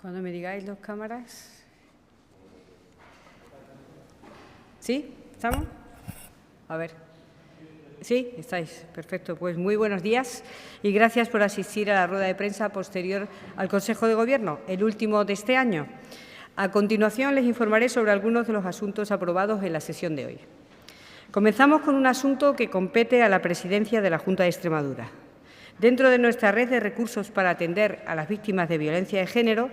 Cuando me digáis dos cámaras. ¿Sí? ¿Estamos? A ver. Sí, estáis. Perfecto. Pues muy buenos días y gracias por asistir a la rueda de prensa posterior al Consejo de Gobierno, el último de este año. A continuación les informaré sobre algunos de los asuntos aprobados en la sesión de hoy. Comenzamos con un asunto que compete a la Presidencia de la Junta de Extremadura. Dentro de nuestra red de recursos para atender a las víctimas de violencia de género,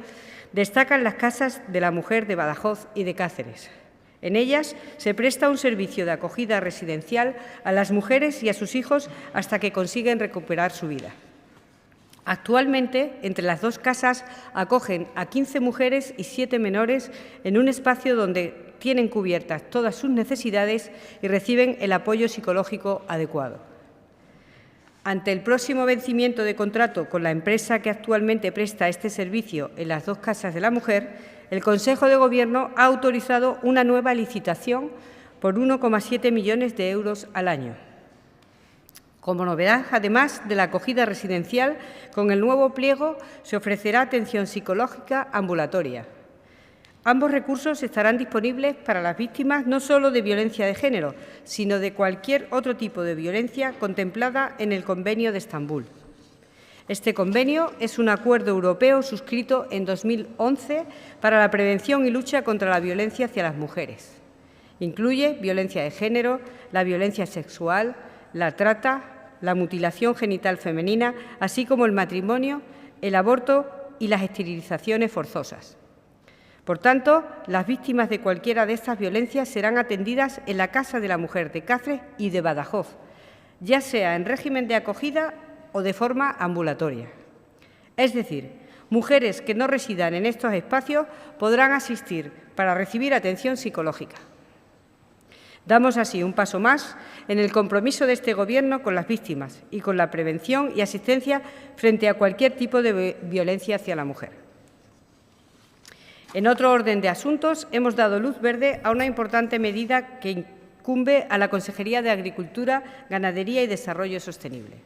destacan las casas de la mujer de Badajoz y de Cáceres. En ellas se presta un servicio de acogida residencial a las mujeres y a sus hijos hasta que consiguen recuperar su vida. Actualmente, entre las dos casas acogen a 15 mujeres y 7 menores en un espacio donde tienen cubiertas todas sus necesidades y reciben el apoyo psicológico adecuado. Ante el próximo vencimiento de contrato con la empresa que actualmente presta este servicio en las dos casas de la mujer, el Consejo de Gobierno ha autorizado una nueva licitación por 1,7 millones de euros al año. Como novedad, además de la acogida residencial, con el nuevo pliego se ofrecerá atención psicológica ambulatoria. Ambos recursos estarán disponibles para las víctimas no solo de violencia de género, sino de cualquier otro tipo de violencia contemplada en el Convenio de Estambul. Este convenio es un acuerdo europeo suscrito en 2011 para la prevención y lucha contra la violencia hacia las mujeres. Incluye violencia de género, la violencia sexual, la trata, la mutilación genital femenina, así como el matrimonio, el aborto y las esterilizaciones forzosas. Por tanto, las víctimas de cualquiera de estas violencias serán atendidas en la Casa de la Mujer de Cáceres y de Badajoz, ya sea en régimen de acogida o de forma ambulatoria. Es decir, mujeres que no residan en estos espacios podrán asistir para recibir atención psicológica. Damos así un paso más en el compromiso de este Gobierno con las víctimas y con la prevención y asistencia frente a cualquier tipo de violencia hacia la mujer. En otro orden de asuntos, hemos dado luz verde a una importante medida que incumbe a la Consejería de Agricultura, Ganadería y Desarrollo Sostenible.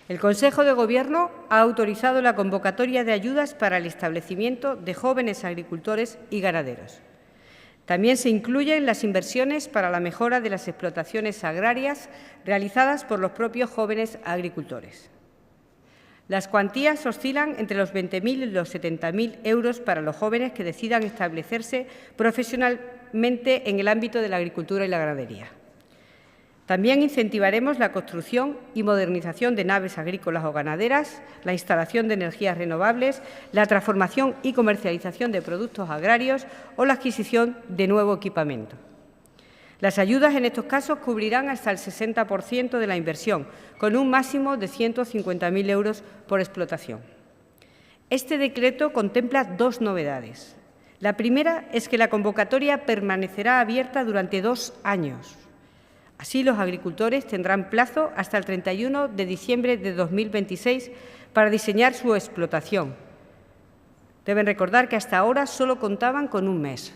El Consejo de Gobierno ha autorizado la convocatoria de ayudas para el establecimiento de jóvenes agricultores y ganaderos. También se incluyen las inversiones para la mejora de las explotaciones agrarias realizadas por los propios jóvenes agricultores. Las cuantías oscilan entre los 20.000 y los 70.000 euros para los jóvenes que decidan establecerse profesionalmente en el ámbito de la agricultura y la ganadería. También incentivaremos la construcción y modernización de naves agrícolas o ganaderas, la instalación de energías renovables, la transformación y comercialización de productos agrarios o la adquisición de nuevo equipamiento. Las ayudas en estos casos cubrirán hasta el 60% de la inversión, con un máximo de 150.000 euros por explotación. Este decreto contempla dos novedades. La primera es que la convocatoria permanecerá abierta durante 2 años. Así, los agricultores tendrán plazo hasta el 31 de diciembre de 2026 para diseñar su explotación. Deben recordar que hasta ahora solo contaban con un mes.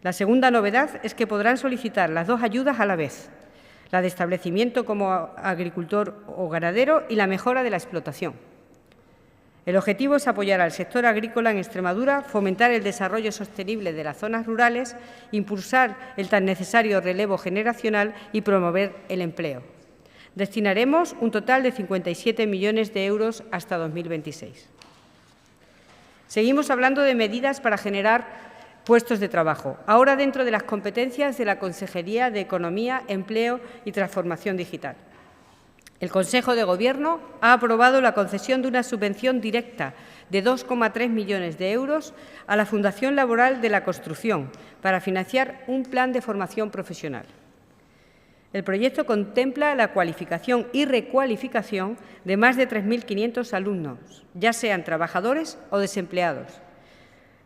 La segunda novedad es que podrán solicitar las dos ayudas a la vez, la de establecimiento como agricultor o ganadero y la mejora de la explotación. El objetivo es apoyar al sector agrícola en Extremadura, fomentar el desarrollo sostenible de las zonas rurales, impulsar el tan necesario relevo generacional y promover el empleo. Destinaremos un total de 57 millones de euros hasta 2026. Seguimos hablando de medidas para generar puestos de trabajo, ahora dentro de las competencias de la Consejería de Economía, Empleo y Transformación Digital. El Consejo de Gobierno ha aprobado la concesión de una subvención directa de 2,3 millones de euros a la Fundación Laboral de la Construcción para financiar un plan de formación profesional. El proyecto contempla la cualificación y recualificación de más de 3.500 alumnos, ya sean trabajadores o desempleados.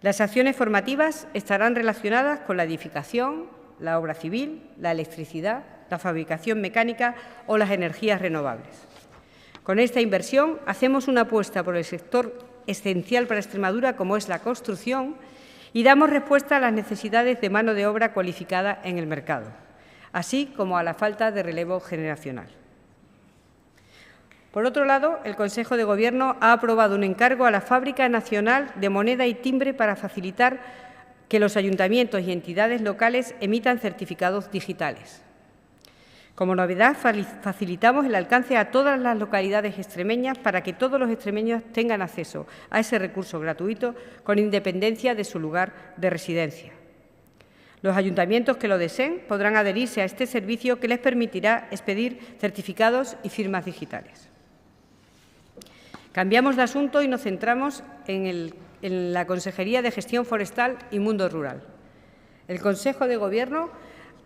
Las acciones formativas estarán relacionadas con la edificación, la obra civil, la electricidad, la fabricación mecánica o las energías renovables. Con esta inversión hacemos una apuesta por el sector esencial para Extremadura, como es la construcción, y damos respuesta a las necesidades de mano de obra cualificada en el mercado, así como a la falta de relevo generacional. Por otro lado, el Consejo de Gobierno ha aprobado un encargo a la Fábrica Nacional de Moneda y Timbre para facilitar que los ayuntamientos y entidades locales emitan certificados digitales. Como novedad, facilitamos el alcance a todas las localidades extremeñas para que todos los extremeños tengan acceso a ese recurso gratuito con independencia de su lugar de residencia. Los ayuntamientos que lo deseen podrán adherirse a este servicio que les permitirá expedir certificados y firmas digitales. Cambiamos de asunto y nos centramos en la Consejería de Gestión Forestal y Mundo Rural. El Consejo de Gobierno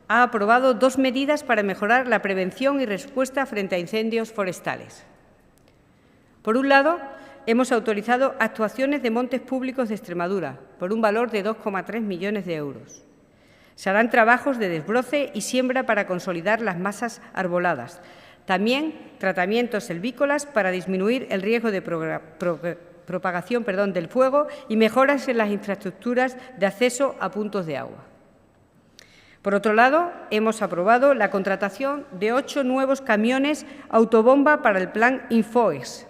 ha aprobado 2 medidas para mejorar la prevención y respuesta frente a incendios forestales. Por un lado, hemos autorizado actuaciones de montes públicos de Extremadura por un valor de 2,3 millones de euros. Se harán trabajos de desbroce y siembra para consolidar las masas arboladas. También tratamientos selvícolas para disminuir el riesgo de propagación del fuego y mejoras en las infraestructuras de acceso a puntos de agua. Por otro lado, hemos aprobado la contratación de 8 nuevos camiones autobomba para el Plan Infoes.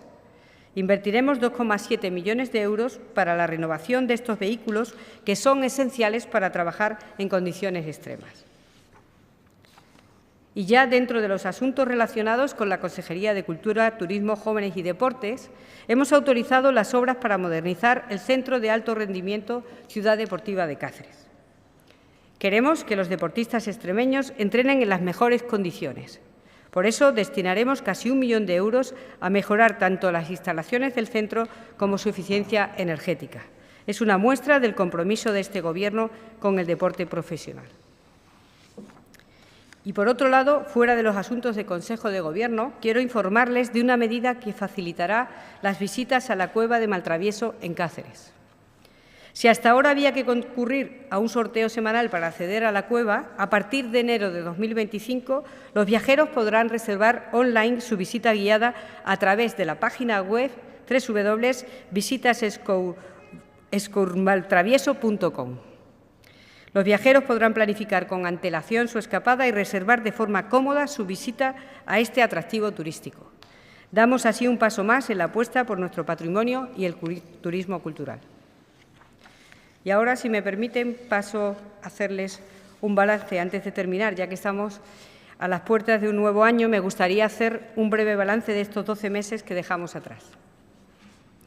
Invertiremos 2,7 millones de euros para la renovación de estos vehículos, que son esenciales para trabajar en condiciones extremas. Y ya dentro de los asuntos relacionados con la Consejería de Cultura, Turismo, Jóvenes y Deportes, hemos autorizado las obras para modernizar el Centro de Alto Rendimiento Ciudad Deportiva de Cáceres. Queremos que los deportistas extremeños entrenen en las mejores condiciones. Por eso, destinaremos casi 1 millón de euros a mejorar tanto las instalaciones del centro como su eficiencia energética. Es una muestra del compromiso de este Gobierno con el deporte profesional. Y, por otro lado, fuera de los asuntos de Consejo de Gobierno, quiero informarles de una medida que facilitará las visitas a la cueva de Maltravieso en Cáceres. Si hasta ahora había que concurrir a un sorteo semanal para acceder a la cueva, a partir de enero de 2025 los viajeros podrán reservar online su visita guiada a través de la página web www.visitasescourmaltravieso.com. Los viajeros podrán planificar con antelación su escapada y reservar de forma cómoda su visita a este atractivo turístico. Damos así un paso más en la apuesta por nuestro patrimonio y el turismo cultural. Y ahora, si me permiten, paso a hacerles un balance. Antes de terminar, ya que estamos a las puertas de un nuevo año, me gustaría hacer un breve balance de estos 12 meses que dejamos atrás.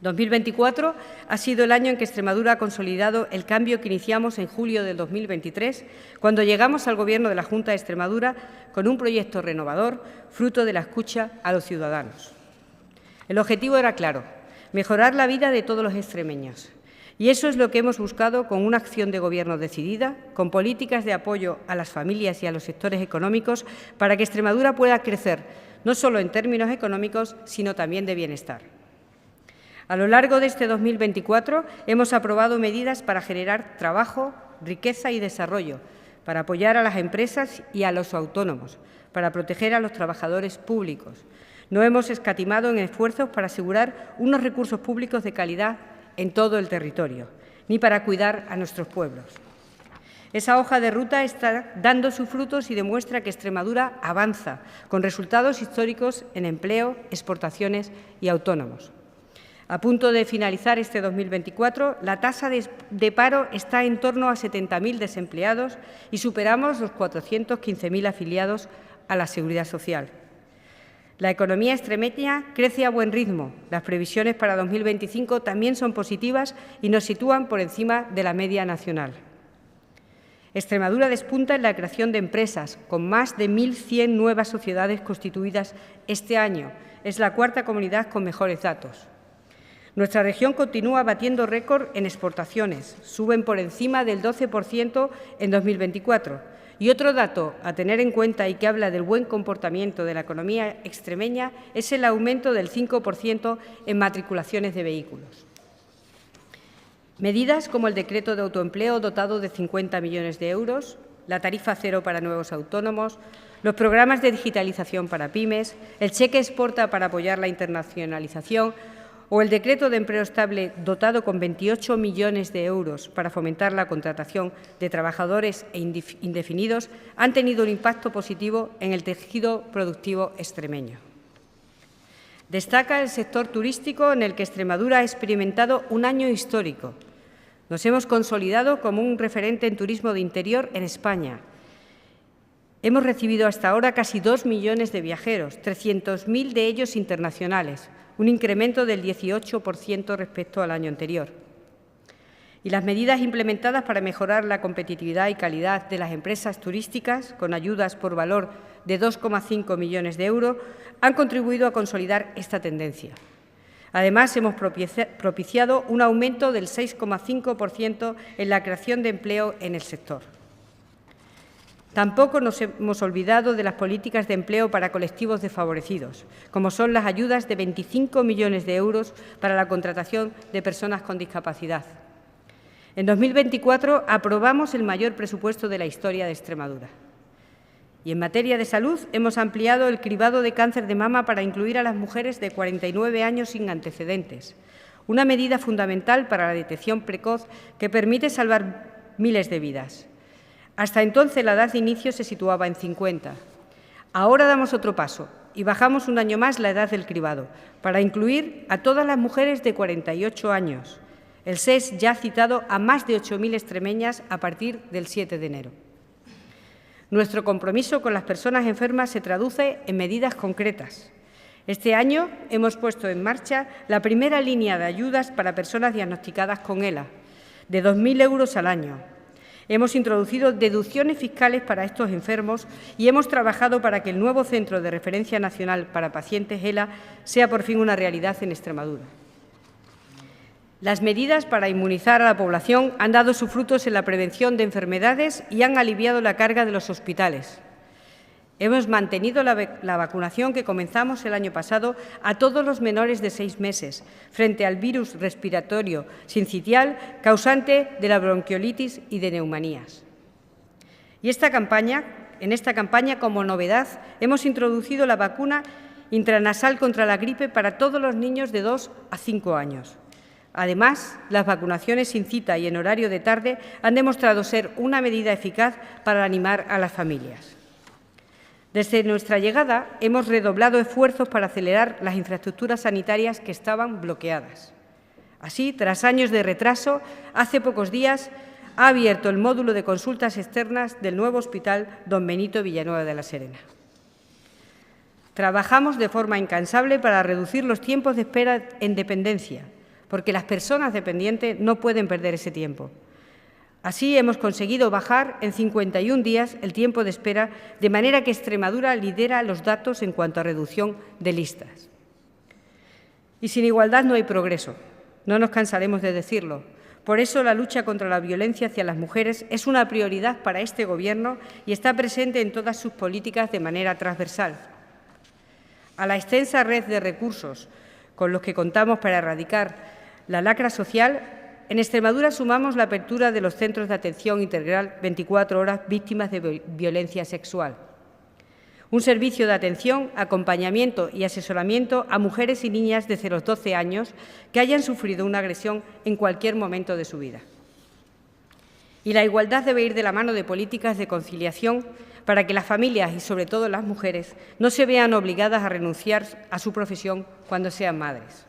2024 ha sido el año en que Extremadura ha consolidado el cambio que iniciamos en julio del 2023, cuando llegamos al Gobierno de la Junta de Extremadura con un proyecto renovador, fruto de la escucha a los ciudadanos. El objetivo era claro: mejorar la vida de todos los extremeños. Y eso es lo que hemos buscado con una acción de Gobierno decidida, con políticas de apoyo a las familias y a los sectores económicos para que Extremadura pueda crecer, no solo en términos económicos, sino también de bienestar. A lo largo de este 2024 hemos aprobado medidas para generar trabajo, riqueza y desarrollo, para apoyar a las empresas y a los autónomos, para proteger a los trabajadores públicos. No hemos escatimado en esfuerzos para asegurar unos recursos públicos de calidad en todo el territorio, ni para cuidar a nuestros pueblos. Esa hoja de ruta está dando sus frutos y demuestra que Extremadura avanza, con resultados históricos en empleo, exportaciones y autónomos. A punto de finalizar este 2024, la tasa de paro está en torno a 70.000 desempleados y superamos los 415.000 afiliados a la Seguridad Social. La economía extremeña crece a buen ritmo. Las previsiones para 2025 también son positivas y nos sitúan por encima de la media nacional. Extremadura despunta en la creación de empresas, con más de 1.100 nuevas sociedades constituidas este año. Es la cuarta comunidad con mejores datos. Nuestra región continúa batiendo récord en exportaciones. Suben por encima del 12% en 2024. Y otro dato a tener en cuenta y que habla del buen comportamiento de la economía extremeña es el aumento del 5% en matriculaciones de vehículos. Medidas como el decreto de autoempleo dotado de 50 millones de euros, la tarifa cero para nuevos autónomos, los programas de digitalización para pymes, el cheque exporta para apoyar la internacionalización o el decreto de empleo estable dotado con 28 millones de euros para fomentar la contratación de trabajadores indefinidos han tenido un impacto positivo en el tejido productivo extremeño. Destaca el sector turístico, en el que Extremadura ha experimentado un año histórico. Nos hemos consolidado como un referente en turismo de interior en España. Hemos recibido hasta ahora casi 2 millones de viajeros, 300.000 de ellos internacionales, un incremento del 18% respecto al año anterior. Y las medidas implementadas para mejorar la competitividad y calidad de las empresas turísticas, con ayudas por valor de 2,5 millones de euros, han contribuido a consolidar esta tendencia. Además, hemos propiciado un aumento del 6,5% en la creación de empleo en el sector. Tampoco nos hemos olvidado de las políticas de empleo para colectivos desfavorecidos, como son las ayudas de 25 millones de euros para la contratación de personas con discapacidad. En 2024 aprobamos el mayor presupuesto de la historia de Extremadura. Y en materia de salud hemos ampliado el cribado de cáncer de mama para incluir a las mujeres de 49 años sin antecedentes, una medida fundamental para la detección precoz que permite salvar miles de vidas. Hasta entonces la edad de inicio se situaba en 50. Ahora damos otro paso y bajamos un año más la edad del cribado para incluir a todas las mujeres de 48 años. El SES ya ha citado a más de 8.000 extremeñas a partir del 7 de enero. Nuestro compromiso con las personas enfermas se traduce en medidas concretas. Este año hemos puesto en marcha la primera línea de ayudas para personas diagnosticadas con ELA, de 2.000 euros al año. Hemos introducido deducciones fiscales para estos enfermos y hemos trabajado para que el nuevo Centro de Referencia Nacional para Pacientes ELA sea por fin una realidad en Extremadura. Las medidas para inmunizar a la población han dado sus frutos en la prevención de enfermedades y han aliviado la carga de los hospitales. Hemos mantenido la vacunación que comenzamos el año pasado a todos los menores de 6 meses frente al virus respiratorio sincitial causante de la bronquiolitis y de neumonías. Y en esta campaña, como novedad, hemos introducido la vacuna intranasal contra la gripe para todos los niños de 2 a 5 años. Además, las vacunaciones sin cita y en horario de tarde han demostrado ser una medida eficaz para animar a las familias. Desde nuestra llegada hemos redoblado esfuerzos para acelerar las infraestructuras sanitarias que estaban bloqueadas. Así, tras años de retraso, hace pocos días ha abierto el módulo de consultas externas del nuevo Hospital Don Benito Villanueva de la Serena. Trabajamos de forma incansable para reducir los tiempos de espera en dependencia, porque las personas dependientes no pueden perder ese tiempo. Así hemos conseguido bajar en 51 días el tiempo de espera, de manera que Extremadura lidera los datos en cuanto a reducción de listas. Y sin igualdad no hay progreso, no nos cansaremos de decirlo. Por eso la lucha contra la violencia hacia las mujeres es una prioridad para este Gobierno y está presente en todas sus políticas de manera transversal. A la extensa red de recursos con los que contamos para erradicar la lacra social, en Extremadura sumamos la apertura de los centros de atención integral 24 horas víctimas de violencia sexual. Un servicio de atención, acompañamiento y asesoramiento a mujeres y niñas desde los 12 años que hayan sufrido una agresión en cualquier momento de su vida. Y la igualdad debe ir de la mano de políticas de conciliación para que las familias y, sobre todo, las mujeres no se vean obligadas a renunciar a su profesión cuando sean madres.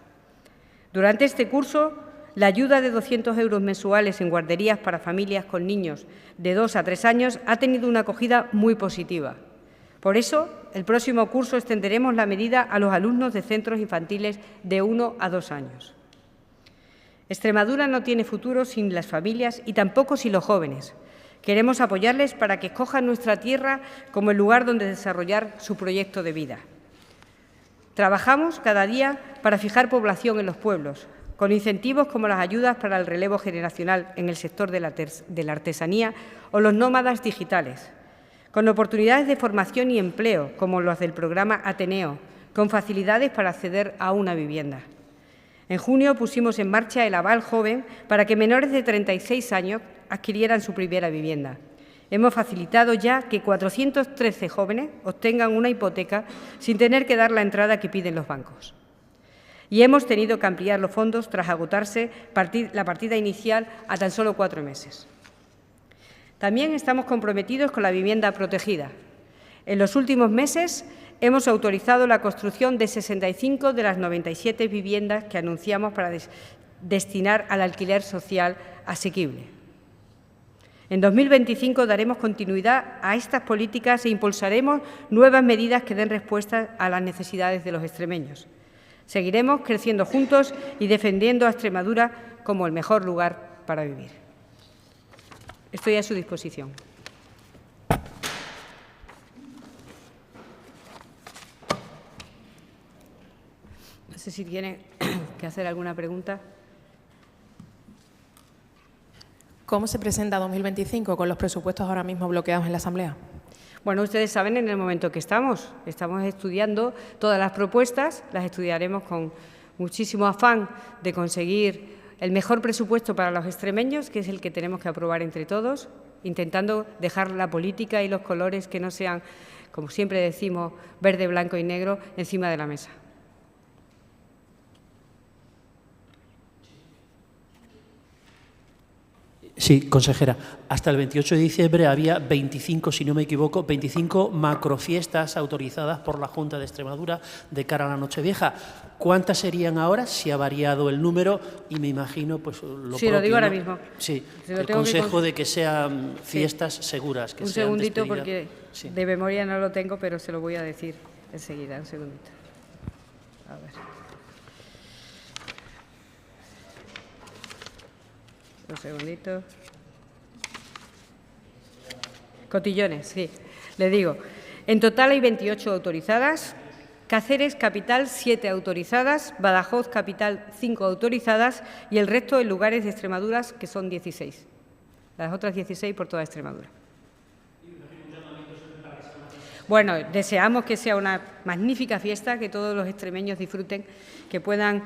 Durante este curso, la ayuda de 200 euros mensuales en guarderías para familias con niños de 2 a 3 años ha tenido una acogida muy positiva. Por eso, el próximo curso extenderemos la medida a los alumnos de centros infantiles de 1 a 2 años. Extremadura no tiene futuro sin las familias y tampoco sin los jóvenes. Queremos apoyarles para que escojan nuestra tierra como el lugar donde desarrollar su proyecto de vida. Trabajamos cada día para fijar población en los pueblos, con incentivos como las ayudas para el relevo generacional en el sector de la artesanía o los nómadas digitales, con oportunidades de formación y empleo, como los del programa Ateneo, con facilidades para acceder a una vivienda. En junio pusimos en marcha el Aval Joven para que menores de 36 años adquirieran su primera vivienda. Hemos facilitado ya que 413 jóvenes obtengan una hipoteca sin tener que dar la entrada que piden los bancos. Y hemos tenido que ampliar los fondos tras agotarse la partida inicial a tan solo 4 meses. También estamos comprometidos con la vivienda protegida. En los últimos meses hemos autorizado la construcción de 65 de las 97 viviendas que anunciamos para destinar al alquiler social asequible. En 2025 daremos continuidad a estas políticas e impulsaremos nuevas medidas que den respuesta a las necesidades de los extremeños. Seguiremos creciendo juntos y defendiendo a Extremadura como el mejor lugar para vivir. Estoy a su disposición. No sé si tiene que hacer alguna pregunta. ¿Cómo se presenta 2025 con los presupuestos ahora mismo bloqueados en la Asamblea? Bueno, ustedes saben en el momento que estamos estudiando todas las propuestas, las estudiaremos con muchísimo afán de conseguir el mejor presupuesto para los extremeños, que es el que tenemos que aprobar entre todos, intentando dejar la política y los colores que no sean, como siempre decimos, verde, blanco y negro, encima de la mesa. Sí, consejera. Hasta el 28 de diciembre había 25, si no me equivoco, 25 macrofiestas autorizadas por la Junta de Extremadura de cara a la Nochevieja. ¿Cuántas serían ahora? Si ha variado el número y me imagino pues lo propio. Sí, lo digo ahora mismo. Sí, el consejo de que sean fiestas seguras. Que un sean segundito despedidas. porque sí. De memoria no lo tengo, pero se lo voy a decir enseguida. Un segundito. A ver. Un segundito. Cotillones, sí. Le digo, en total hay 28 autorizadas, Cáceres Capital 7 autorizadas, Badajoz Capital 5 autorizadas y el resto en lugares de Extremadura, que son 16. Las otras 16 por toda Extremadura. Bueno, deseamos que sea una magnífica fiesta, que todos los extremeños disfruten, que puedan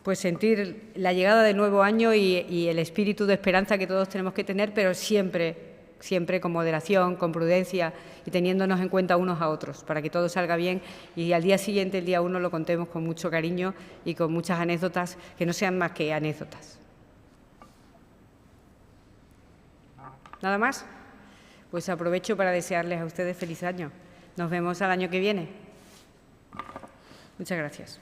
pues sentir la llegada del nuevo año y el espíritu de esperanza que todos tenemos que tener, pero siempre con moderación, con prudencia y teniéndonos en cuenta unos a otros, para que todo salga bien y al día siguiente, el día 1, lo contemos con mucho cariño y con muchas anécdotas que no sean más que anécdotas. ¿Nada más? Pues aprovecho para desearles a ustedes feliz año. Nos vemos al año que viene. Muchas gracias.